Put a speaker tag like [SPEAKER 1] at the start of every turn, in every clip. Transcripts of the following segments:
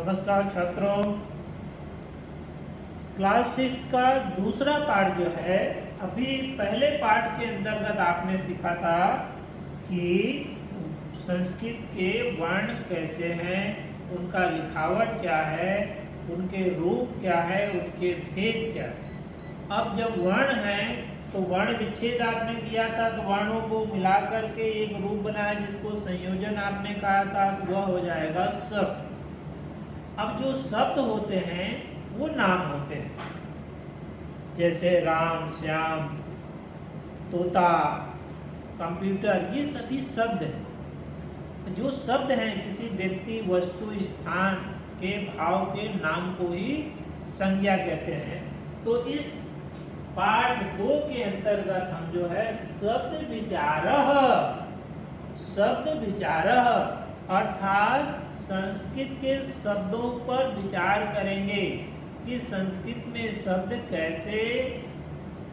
[SPEAKER 1] नमस्कार छात्रों, क्लास 6 का दूसरा पार्ट जो है, अभी पहले पार्ट के अंतर्गत आपने सीखा था कि संस्कृत के वर्ण कैसे हैं, उनका लिखावट क्या है, उनके रूप क्या है, उनके भेद क्या है। अब जब वर्ण है तो वर्ण विच्छेद आपने किया था, तो वर्णों को मिलाकर के एक रूप बनाया जिसको संयोजन आपने कहा था, तो वह हो जाएगा शब्द। अब जो शब्द होते हैं वो नाम होते हैं, जैसे राम, श्याम, तोता, कंप्यूटर, ये सभी शब्द हैं। जो शब्द हैं किसी व्यक्ति, वस्तु, स्थान के भाव के नाम को ही संज्ञा कहते हैं। तो इस पार्ट 2 के अंतर्गत हम जो है शब्द विचारः अर्थात संस्कृत के शब्दों पर विचार करेंगे कि संस्कृत में शब्द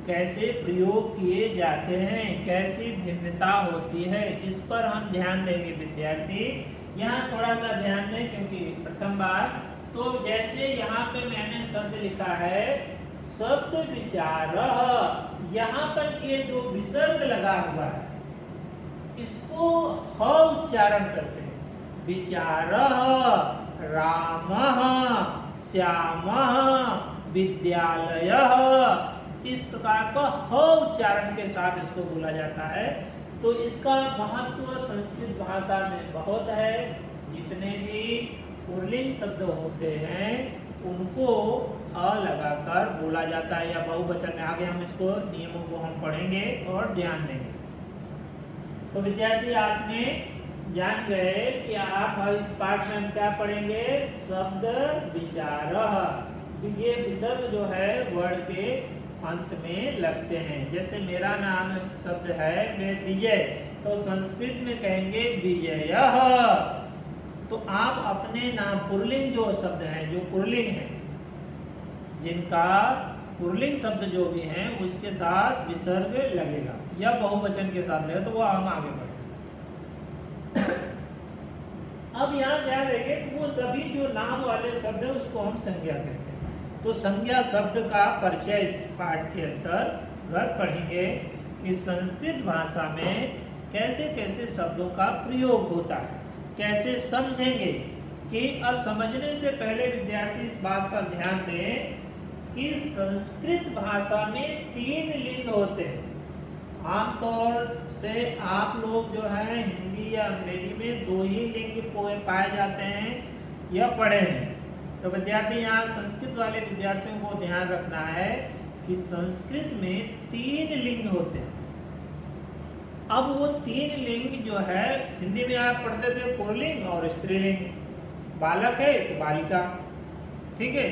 [SPEAKER 1] कैसे प्रयोग किए जाते हैं, कैसी भिन्नता होती है, इस पर हम ध्यान देंगे विद्यार्थी। यहाँ थोड़ा सा ध्यान दें क्योंकि प्रथम बार, तो जैसे यहाँ पे मैंने शब्द लिखा है शब्द विचारः, यहाँ पर ये जो विसर्ग लगा हुआ है इसको ह उच्चारण करते हैं। विचारः रामः श्यामः विद्यालयः, इस प्रकार का ह उच्चारण के साथ इसको बोला जाता है। तो इसका महत्व संस्कृत भाषा में बहुत है। जितने भी पुल्लिंग शब्द होते हैं उनको अ लगाकर बोला जाता है या बहुवचन में। आगे हम इसको नियमों को हम पढ़ेंगे और ध्यान देंगे। तो विद्यार्थी आपने जान गए कि आप इस पाठ में हम क्या पढ़ेंगे, शब्द विचारः। ये विसर्ग जो है वर्ण के अंत में लगते हैं। जैसे मेरा नाम शब्द है मैं विजय, तो संस्कृत में कहेंगे विजयः। तो आप अपने नाम पुल्लिंग जो शब्द हैं, जो पुल्लिंग हैं, जिनका पुल्लिंग शब्द जो भी हैं उसके साथ विसर्ग लगेगा या बहुवचन के साथ लगेगा, तो वो हम आगे बढ़ेंगे। अब यहाँ ध्यान देंगे कि वो सभी जो नाम वाले शब्द हैं उसको हम संज्ञा कहते हैं। तो संज्ञा शब्द का परिचय इस पाठ के अंतर्गत पढ़ेंगे कि संस्कृत भाषा में कैसे कैसे शब्दों का प्रयोग होता है, कैसे समझेंगे। कि अब समझने से पहले विद्यार्थी इस बात पर ध्यान दें कि संस्कृत भाषा में 3 लिंग होते हैं। आमतौर से आप लोग जो है हिंदी या अंग्रेजी में 2 ही लिंग पाए जाते हैं या पढ़े हैं। तो विद्यार्थी यहाँ संस्कृत वाले विद्यार्थियों को ध्यान रखना है कि संस्कृत में 3 लिंग होते हैं। अब वो 3 लिंग जो है हिंदी में आप पढ़ते थे पुल्लिंग और स्त्रीलिंग। बालक है तो बालिका, ठीक है,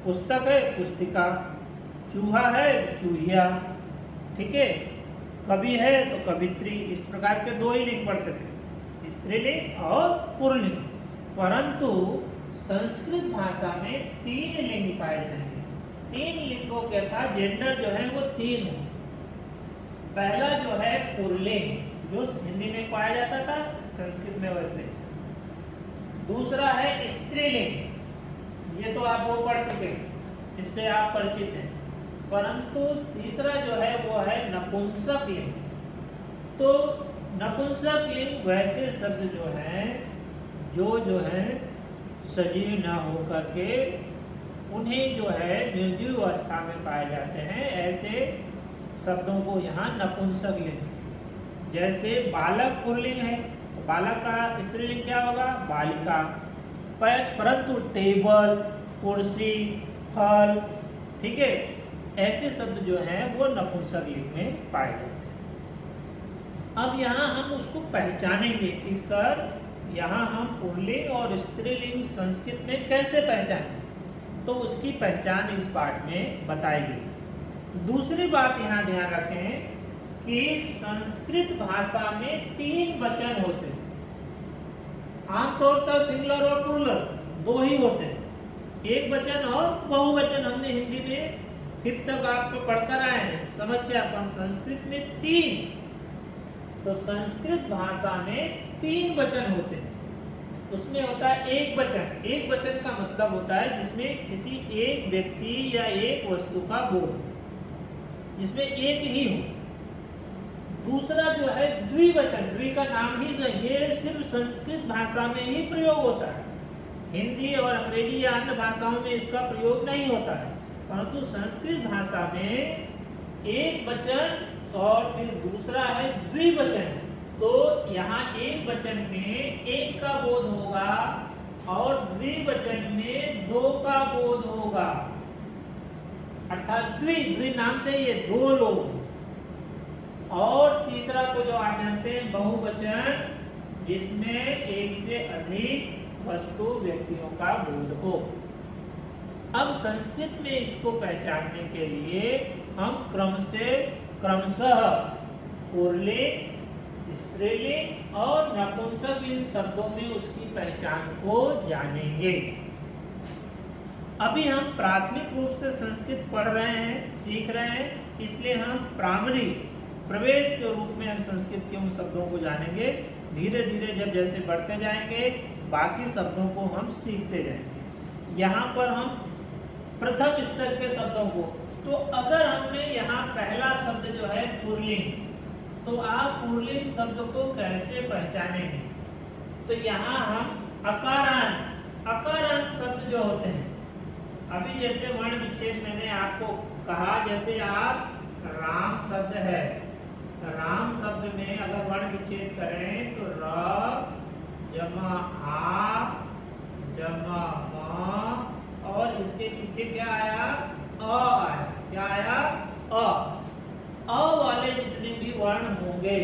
[SPEAKER 1] पुस्तक है पुस्तिका, चूहा है चूहिया, ठीक है, कवि है तो कवित्री। इस प्रकार के 2 ही लिंग पढ़ते थे, स्त्रीलिंग और पुल्लिंग। परंतु संस्कृत भाषा में 3 लिंग पाए जाएंगे। 3 लिंगों के था जेंडर जो है वो 3 है। पहला जो है पुल्लिंग, जो हिंदी में पाया जाता था संस्कृत में वैसे। दूसरा है स्त्रीलिंग, ये तो आप वो पढ़ चुके हैं, इससे आप परिचित हैं। परंतु तीसरा जो है वो है नपुंसक लिंग। तो नपुंसक लिंग वैसे शब्द जो है सजीव न होकर के उन्हें जो है निर्जीव अवस्था में पाए जाते हैं, ऐसे शब्दों को यहाँ नपुंसक लिंग। जैसे बालक पुल्लिंग है तो बालक का स्त्रीलिंग क्या होगा, बालिका। परंतु टेबल, कुर्सी, फल, ठीक है, ऐसे शब्द जो हैं वो नपुंसक लिंग में पाए जाते हैं। अब यहाँ हम उसको पहचानेंगे कि सर यहाँ हम पुल्लिंग और स्त्रीलिंग संस्कृत में कैसे पहचानें, तो उसकी पहचान इस पाठ में बताई गई। दूसरी बात यहाँ ध्यान रखें कि संस्कृत भाषा में 3 वचन होते हैं। आमतौर पर सिंगुलर और प्लूरल 2 ही होते हैं, एक वचन और बहुवचन। हमने हिंदी में 5th तक आपको पढ़कर आए हैं, समझ के अपन। संस्कृत में 3, तो संस्कृत भाषा में 3 वचन होते हैं। उसमें होता है एक वचन। एक वचन का मतलब होता है जिसमें किसी एक व्यक्ति या एक वस्तु का बोध, जिसमें एक ही हो। दूसरा जो है द्विवचन, द्वि का नाम ही ये सिर्फ संस्कृत भाषा में ही प्रयोग होता है। हिंदी और अंग्रेजी या अन्य भाषाओं में इसका प्रयोग नहीं होता है, परंतु संस्कृत भाषा में एक वचन और फिर दूसरा है द्विवचन। तो यहाँ एक वचन में एक का बोध होगा और द्विवचन में दो का बोध होगा, अर्थात द्वि नाम से ये दो लोग। और तीसरा तो जो आप जानते हैं बहुवचन, जिसमें एक से अधिक वस्तु व्यक्तियों का बोध हो। अब संस्कृत में इसको पहचानने के लिए हम क्रमशः पुल्लिंग, स्त्रीलिंग और नपुंसक इन शब्दों में उसकी पहचान को जानेंगे। अभी हम प्राथमिक रूप से संस्कृत पढ़ रहे हैं, सीख रहे हैं, इसलिए हम प्राइमरी प्रवेश के रूप में हम संस्कृत के उन शब्दों को जानेंगे। धीरे धीरे जब जैसे बढ़ते जाएंगे बाकी शब्दों को हम सीखते जाएंगे। यहाँ पर हम प्रथम स्तर के शब्दों को, तो अगर हमने यहाँ पहला शब्द जो है पुल्लिंग, तो आप पुल्लिंग शब्द को कैसे पहचानेंगे? तो यहाँ हम अकारांत शब्द जो होते हैं, अभी जैसे वर्ण विच्छेद मैंने आपको कहा, जैसे आप राम शब्द है, राम शब्द में अगर वर्ण विच्छेद करें तो र जमा आ जमा म और इसके पीछे क्या आया? अ आया। क्या आया? अ वाले जितने भी वर्ण होंगे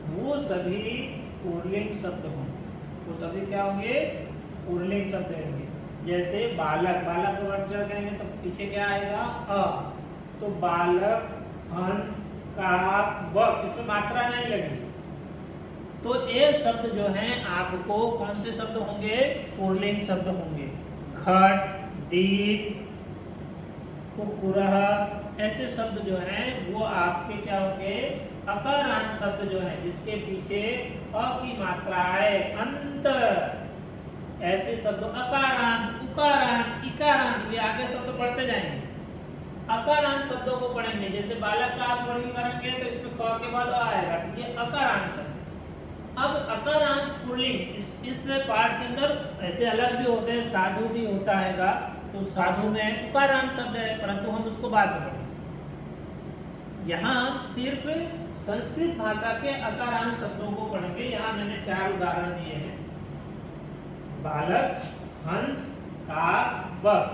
[SPEAKER 1] वो सभी पुल्लिंग शब्द होंगे। वो सभी क्या होंगे? पुल्लिंग शब्द होंगे। जैसे बालक, बालक को वर्ग करेंगे तो पीछे क्या आएगा? अ। तो बालक, हंस, काक, बक, इसमें मात्रा नहीं लगी। तो ये शब्द जो हैं आपको कौन से शब्द होंगे? पुल्लिंग शब्द होंगे। घट, दीप, कुकुरह, ऐसे शब्द जो हैं वो आपके क्या होंगे? अकारांत शब्द जो है जिसके पीछे अ की मात्रा है, अंत, ऐसे शब्द अकारांत, उकारांत, इकारांत, ये आगे शब्द पढ़ते जाएंगे। अकारांत शब्दों को पढ़ेंगे। जैसे बालक का आप वर्गीकरण करेंगे तो इसमें क के बाद अ आएगा, तो ये अकारांत शब्द। अब अकारांत पुल्लिंग इस पाठ के अंदर ऐसे अलग भी होते हैं, साधु भी होता है, तो साधु में उकारांत शब्द है, परंतु हम उसको बाद में पढ़ेंगे। यहाँ हम सिर्फ संस्कृत भाषा के अकारांत शब्दों को पढ़ेंगे। यहाँ मैंने 4 उदाहरण दिए हैं। बालक, हंस, काक, बक।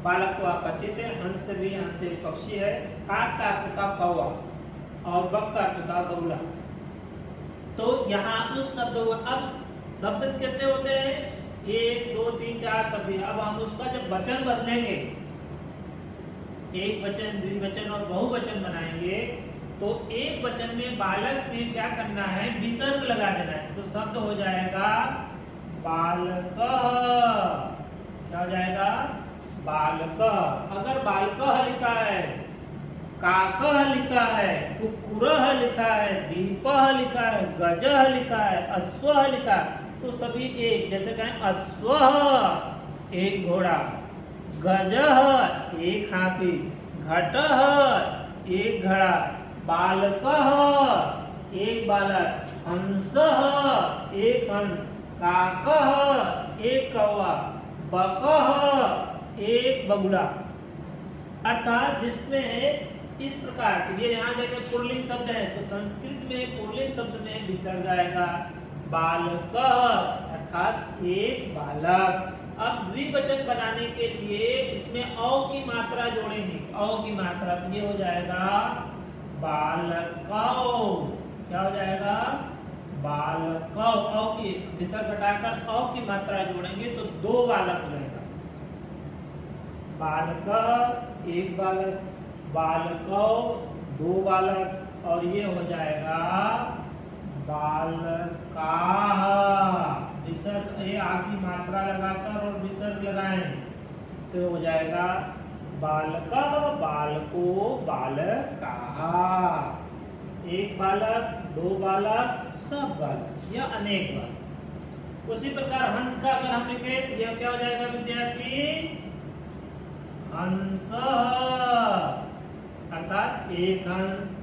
[SPEAKER 1] बालक को आप परिचित है, हंस से भी, हंस एक पक्षी है, काक का अर्थ होता कौवा और बक का अर्थ होता बगुला। तो यहाँ उस शब्द, अब शब्द कितने होते हैं? 1 2 3 4 शब्द। अब हम उसका जब वचन बदलेंगे, एक वचन, द्विवचन और बहुवचन बनाएंगे, तो एक वचन में बालक में क्या करना है? विसर्ग लगा देना है। तो शब्द हो जाएगा बालकः। क्या हो जाएगा? बालकः। अगर बालकः लिखा है, काकः लिखा है, कुकुरः लिखा है, दीपः लिखा है, गजः लिखा है, अश्वः लिखा है, तो सभी एक। जैसे कहें अश्वः एक घोड़ा, गजः एक हाथी, घटः एक घड़ा, बालकः एक बालक, हंसः एक हंस, काकः एक कौवा, बकः एक बगुला। अर्थात जिसमें इस प्रकार, ये यहाँ देखें पुल्लिंग शब्द है, तो संस्कृत में पुल्लिंग शब्द में विसर्ग आएगा बालकः, अर्थात एक बालक। अब द्विवचन बनाने के लिए इसमें औ की मात्रा जोड़ेंगे। औ की मात्रा, तो ये हो जाएगा बालकौ। क्या हो जाएगा? बालकौ। औ की विसर्ग हटाकर औ की मात्रा जोड़ेंगे तो 2 बालक हो जाएगा। बालक एक बालक, बालकौ 2 बालक, और ये हो जाएगा बालकाः। विसर्ग, ये आ की मात्रा लगाकर और विसर्ग लगाएं तो हो जाएगा बालकः, बालको, बालकाः। एक बालक, 2 बालक, सब बालक या अनेक बालक। उसी प्रकार हंस का अगर हम लिखे तो यह क्या हो जाएगा विद्यार्थी? हंस, अर्थात एक हंस।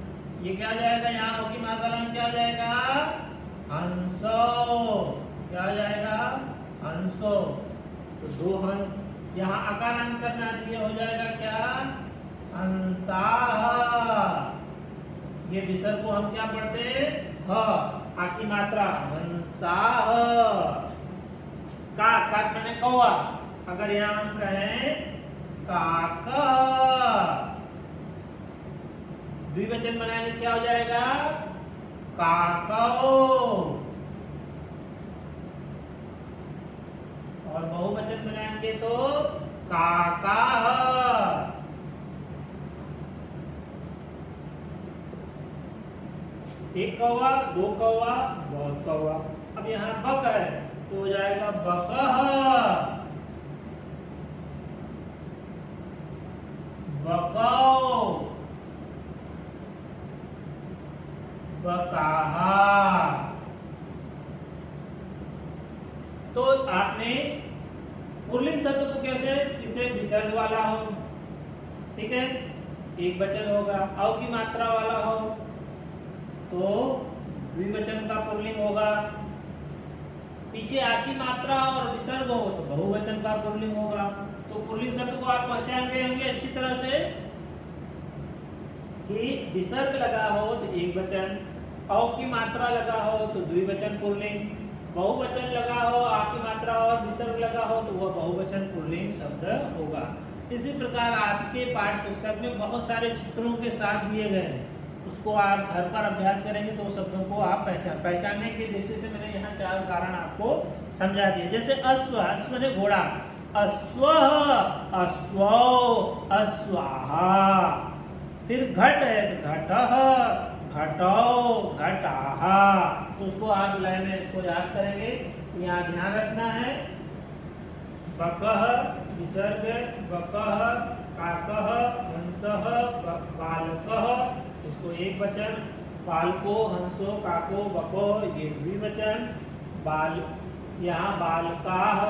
[SPEAKER 1] ये क्या हो जाएगा? यहाँ हो की मात्रा क्या हो जाएगा? हंसो। क्या हो जाएगा? हंसो। तो दो हंस। यहाँ अकारांत करना ये हो जाएगा क्या? हंसा। ये विसर्ग को हम क्या पढ़ते हैं? ह। आ की मात्रा हंसा। का मैंने कौवा। अगर यहाँ हम कहें काक, द्विवचन बनाएंगे क्या हो जाएगा? काको। और बहुवचन बनाएंगे तो काका। एक कौवा, दो कौवा, बहुत कौवा। अब यहाँ बक है तो हो जाएगा बकह, बकाओ, बकाहा। तो आपने पुल्लिंग शब्द को कैसे? इसे विसर्ग वाला हो, ठीक है, एक वचन होगा। औ की मात्रा वाला हो तो द्विवचन का पुल्लिंग होगा। पीछे आ की मात्रा और विसर्ग हो तो बहुवचन का पुल्लिंग होगा। तो पुल्लिंग शब्द को आप पहचान गए होंगे अच्छी तरह से कि विसर्ग लगा हो तो एक वचन, औ की मात्रा लगा हो तो द्विवचन पुल्लिंग, बहुवचन लगा हो, आ की मात्रा और विसर्ग लगा हो तो वह बहुवचन पुल्लिंग शब्द होगा। इसी प्रकार आपके पाठ्य पुस्तक में बहुत सारे चित्रों के साथ दिए गए हैं, उसको आप घर पर अभ्यास करेंगे तो शब्दों को आप पहचानने की दृष्टि से मैंने यहाँ 4 उदाहरण आपको समझा दिए। जैसे अश्व, अश्व ने घोड़ा, अश्व, अश्वो, अश्वाहा। फिर घट है तो घटः, घटौ, घटाहा। तो उसको आप लाइन में इसको याद करेंगे। यहाँ ध्यान रखना है, बकः विसर्ग, बकः, काकः, हंसः, बालकः, इसको एक वचन, बालको, हंसो, काको, बको, ये द्विवचन, बाल, यहाँ बालकाः,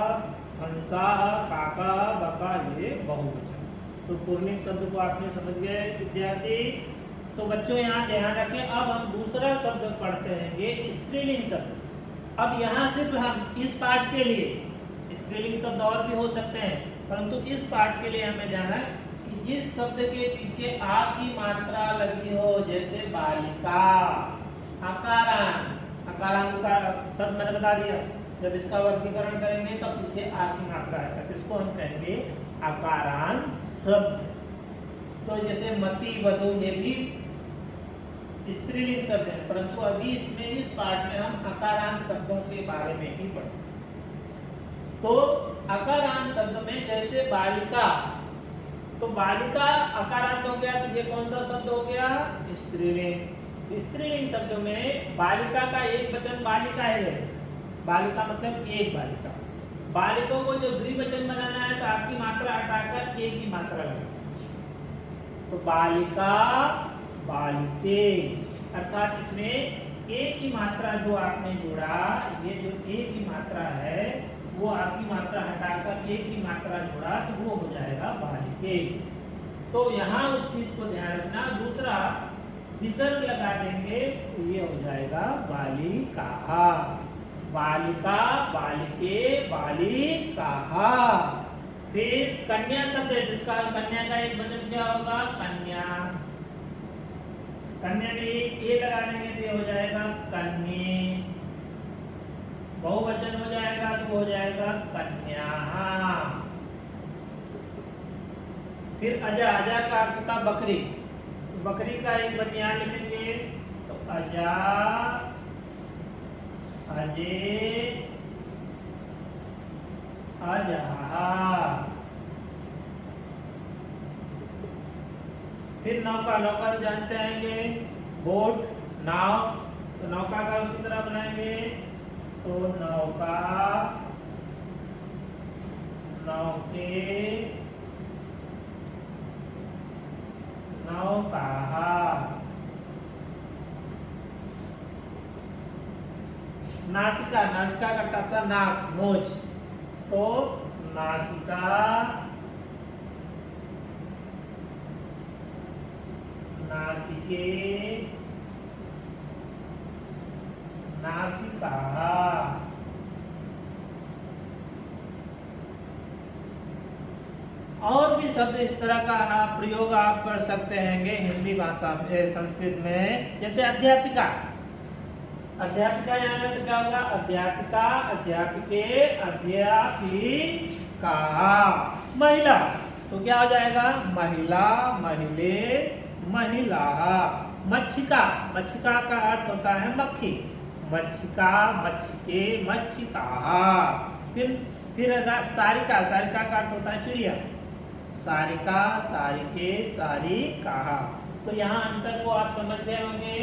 [SPEAKER 1] हंसाः, काकाः, बका, ये बहुवचन। तो पुल्लिंग शब्द को आपने समझ गए विद्यार्थी। तो बच्चों यहाँ ध्यान रखें। अब हम दूसरा शब्द पढ़ते हैं, ये स्त्रीलिंग शब्द। अब यहाँ सिर्फ हम इस पाठ के लिए, स्त्रीलिंग शब्द और भी हो सकते हैं, परंतु इस पाठ के लिए हमें जाना है कि जिस शब्द के पीछे आ की मात्रा लगी हो, जैसे बालिका, अकारांत, अकारांत का शब्द मैंने बता दिया। जब इसका वर्गीकरण करेंगे तो पीछे आ की मात्रा है, इसको हम कहेंगे अकारांत शब्द। तो जैसे मति, वधु, ये भी स्त्रीलिंग शब्द है, परंतु अभी इसमें इस पाठ में हम अकारांत शब्दों के बारे में ही पढ़ेंगे। तो अकारांत शब्द में जैसे बालिका, तो बालिका अकारांत हो गया, तो ये कौन सा शब्द हो गया? स्त्रीलिंग। स्त्रीलिंग शब्द में बालिका का एक वचन बालिका है, बालिका मतलब एक बालिका। बालिकों को जो द्विवचन बनाना है तो आपकी मात्रा हटाकर एक की मात्रा लगाना, तो बालिका, बालिके, अर्थात इसमें एक की मात्रा जो आपने जोड़ा, ये जो एक की मात्रा है वो आपकी मात्रा हटाकर एक की मात्रा जोड़ा तो वो हो जाएगा बालिके। तो यहाँ उस चीज को ध्यान रखना। दूसरा विसर्ग लगा देंगे तो ये हो जाएगा बालिकाहा, बालिका, बालिके, बालिकाहा। फिर कन्या शब्द है, जिसका कन्या का एक वचन क्या होगा? कन्या। कन्या में एक ए लगा देंगे तो ये हो जाएगा कन्ये। बहुवचन हो जाएगा तो हो जाएगा कन्याहा। फिर अजा, अजा का अर्थ था बकरी, तो बकरी का एक वचन यहाँ लिखेंगे तो अजा, अजे, अजहा। फिर नौका, नौका तो जानते हैं बोट, नाव, तो नौका का उसी तरह बनाएंगे तो नौका, नौके, नौकाहा। नासिका, नासिका का अर्थ था नाक, नोज, तो नासिका, नासिके, नासिका। और भी शब्द इस तरह का प्रयोग आप कर सकते हैं हिंदी भाषा में, संस्कृत में, जैसे अध्यापिका। अध्यापिका यहाँ तो क्या होगा? अध्यापिका, अध्यापिके, अध्यापिका। महिला तो क्या हो जाएगा? महिला, महिले, महिला। मच्छिका, मच्छिका का अर्थ होता है मक्खी, मच्छिका, मच्छिके, मच्छिका। फिर अगर सारिका, सारिका का अर्थ होता है चिड़िया, सारिका, सारिके, सारिका। तो यहाँ अंतर को आप समझ गए होंगे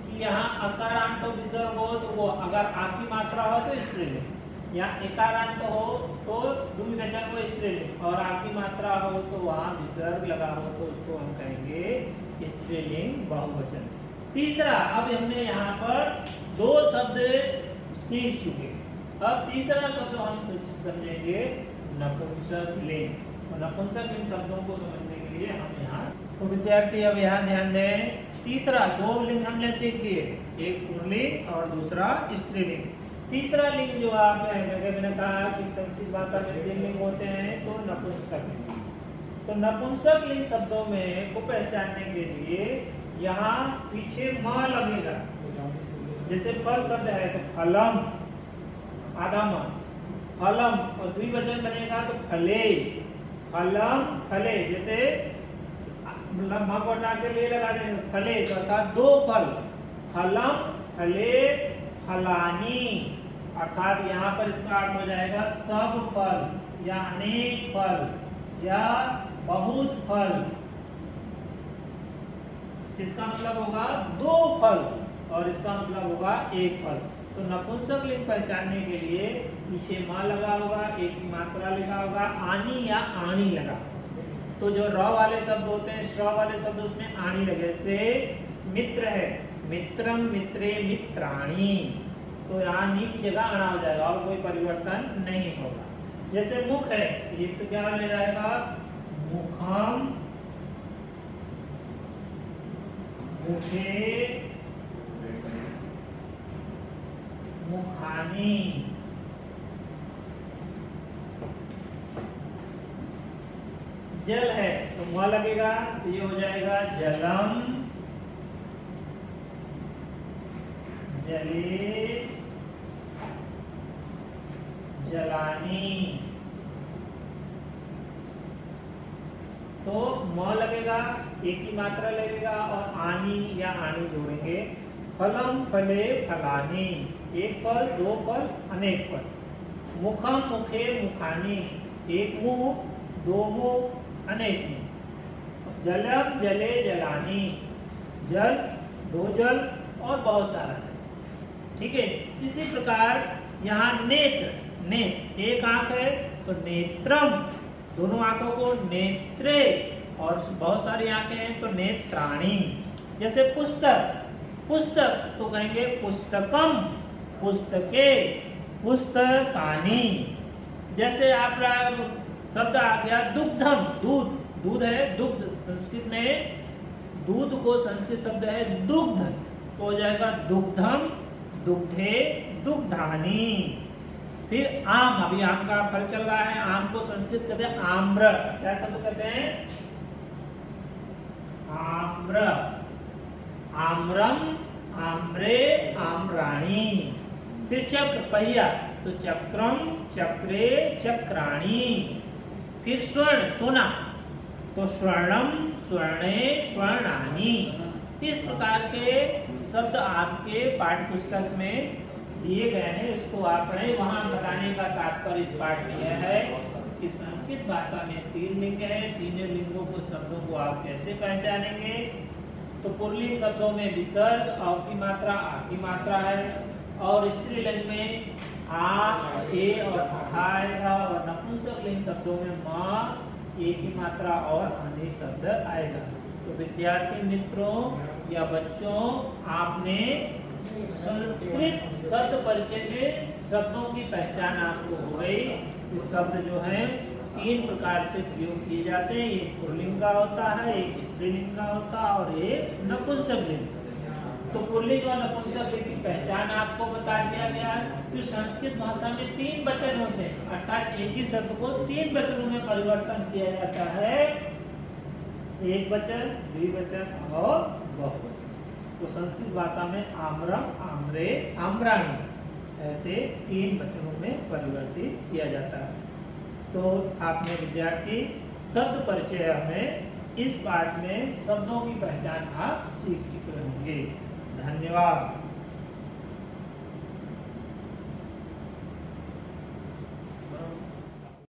[SPEAKER 1] कि यहाँ अकारांत हो विसर्ग हो तो वो अगर आखिरी मात्रा हो तो स्त्रीलिंग, या एकारांत हो तो द्विवचन को स्त्रीलिंग, और आखिरी मात्रा हो तो वहाँ विसर्ग लगा हो तो उसको हम कहेंगे स्त्रीलिंग बहुवचन। तीसरा, अब हमने यहाँ पर दो शब्द सीख चुके, अब तीसरा शब्द हम कुछ समझेंगे नपुंसक लिंग। तो नपुंसक लिंग शब्दों को समझने के लिए हम यहाँ, तो विद्यार्थी अब यहाँ ध्यान दें, तीसरा दो लिंग हमने सीख लिए, एक पुल्लिंग और दूसरा स्त्रीलिंग। तीसरा लिंग जो मैंने कहा कि संस्कृत भाषा में 3 लिंग होते हैं, तो नपुंसक लिंग। तो नपुंसक लिंग शब्दों में को पहचानने के लिए यहाँ पीछे म लगेगा, जैसे फल शब्द है तो फलम, आधा म, फलम, और द्विवचन बनेगा तो फले, फलम, फले। जैसे म को हटा के ले लगा देंगे फले, तो अर्थात 2 फल, फलम, फले, फलानी। अर्थात यहाँ पर इसका अर्थ हो जाएगा सब फल, या अनेक फल, या बहुत फल। इसका मतलब होगा 2 फल और इसका मतलब होगा 1 फल। तो नपुंसक लिंग पहचानने के लिए पीछे माँ लगा होगा, एक की मात्रा लगा होगा, आनी या आणी लगा। तो जो र वाले शब्द होते हैं, श्र वाले शब्द, उसमें आणी लगे। से मित्र है, मित्रम, मित्रे, मित्राणी, तो यहाँ नी की जगह आना हो जाएगा और कोई परिवर्तन नहीं होगा। जैसे मुख है, ये तो क्या ले जाएगा? मुखम, मुखे, मुखानी। जल है तो म लगेगा, तो ये हो जाएगा जलम, जले, जलानी। तो म लगेगा, एक की मात्रा लगेगा और आनी या आनी जोड़ेंगे। फलम, फले, फलानी, 1 फल, 2 फल, अनेक फल। मुखम, मुखे, मुखानी, 1 मुख, 2 मुख, अनेक मुख। जलम, जले, जलानी, जल, 2 जल और बहुत सारा है। ठीक है। इसी प्रकार यहाँ नेत्र, नेत्र, 1 आंख है तो नेत्रम, दोनों आंखों को नेत्रे, और बहुत सारी आंखें हैं तो नेत्राणी। जैसे पुस्तक, पुस्तक तो कहेंगे पुस्तकम, पुस्तके, पुस्तकानी। जैसे आपका शब्द आ गया दुग्धम, दूध, दूध है दुग्ध, संस्कृत में दूध को संस्कृत शब्द है दुग्ध, तो हो जाएगा दुग्धम, दुग्धे, दुग्धानी। फिर आम, अभी आम का फल चल रहा है, आम को संस्कृत कहते हैं आम्र। क्या शब्द कहते हैं? आम्र, आम्रम, आम्रे, आम्राणी। फिर चक्र, पहिया, तो चक्रम, चक्रे, चक्राणी। फिर स्वर्ण, सोना, तो स्वर्णम, स्वर्णे, स्वर्णानी। इस प्रकार के शब्द आपके पाठ्य पुस्तक में दिए गए हैं, इसको आप पढ़ें। वहां बताने का तात्पर्य इस पाठ में यह है कि संस्कृत भाषा में 3 लिंग है, तीनों लिंगों को शब्दों को आप कैसे पहचानेंगे। तो पुल्लिंग शब्दों में विसर्ग, अ की मात्रा, आ की मात्रा है, और स्त्रीलिंग में आ, ए और अठा आएगा, और नपुंसक लिंग शब्दों में म, ए की मात्रा और आदि शब्द आएगा। तो विद्यार्थी मित्रों या बच्चों, आपने संस्कृत शब्द परिचय में शब्दों की पहचान आपको हो गई। इस शब्द जो है 3 प्रकार से प्रयोग किए जाते हैं, एक पुल्लिंग का होता है, एक स्त्रीलिंग का होता है और एक नपुंसकलिंग। तो पुल्लिंग और नपुंसकलिंग की पहचान आपको बता दिया गया है। फिर संस्कृत भाषा में 3 वचन होते हैं, अर्थात एक ही शब्द को 3 वचनों में परिवर्तन किया जाता है, एक वचन, द्विवचन और बहुवचन। तो संस्कृत भाषा में आम्रम, आम्रे, आम्राणी ऐसे 3 वचनों में परिवर्तित किया जाता है। तो आपने विद्यार्थी शब्द परिचय में इस पाठ में शब्दों की पहचान आप सीख चुके होंगे। धन्यवाद।